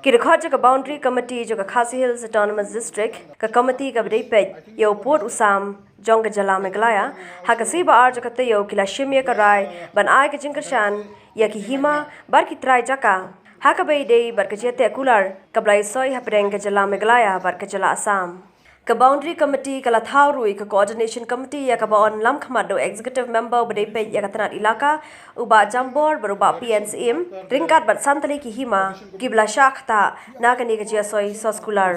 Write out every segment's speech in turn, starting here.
Ki Trai Jaka Boundary Committee Jaka Khasi Hills Autonomous District ka committee ka bdei pej yo port usam jong jala meglaya hakasi ba ar jaka yo kila shimye ka rai ban ai ka Jingkyrshan ya ki Hima bar ki Trai Jaka haka bei dei bar ka jete kular ka blai soi hapreng ka jala meglaya bar ka jala Assam ka boundary committee kala thaurui ka coordination committee ya ka ba on lam khamado executive member bdei pej ya ka tanat ilaka uba jambor baruba PNCM ringkat bat santali ki Hima kibla shakhta nakani ka jia soi soskular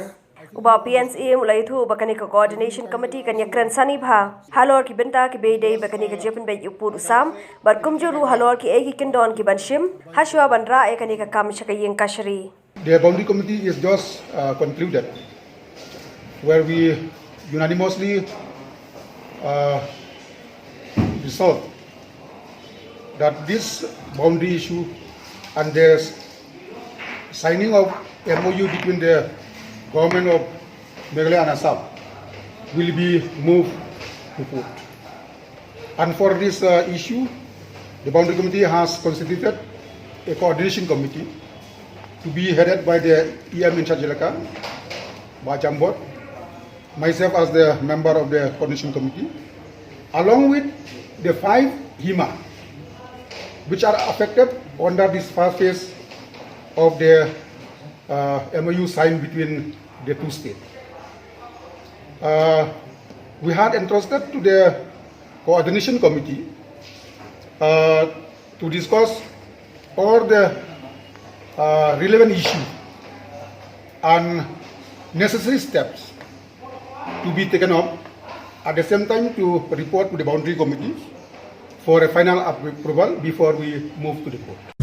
uba PNCM ulai thu bakani ka coordination committee kan yakran sani bha halor ki benta ki be dei bakani ka jepen be upur usam bar kumjuru halor ki egi kindon ki banshim hashwa banra e kani ka kam shaka yin kashri. The boundary committee is just concluded, where we unanimously resolved that this boundary issue and the signing of MOU between the government of Meghalaya and Assam will be moved to court. And for this issue, the boundary committee has constituted a coordination committee to be headed by the EM in Trai Jaka, Bajambot, myself as the member of the coordination committee, along with the 5 Hima, which are affected under this first phase of the MOU signed between the two states. We had entrusted to the coordination committee to discuss all the relevant issues and necessary steps to be taken up, at the same time to report to the boundary committee for a final approval before we move to the court.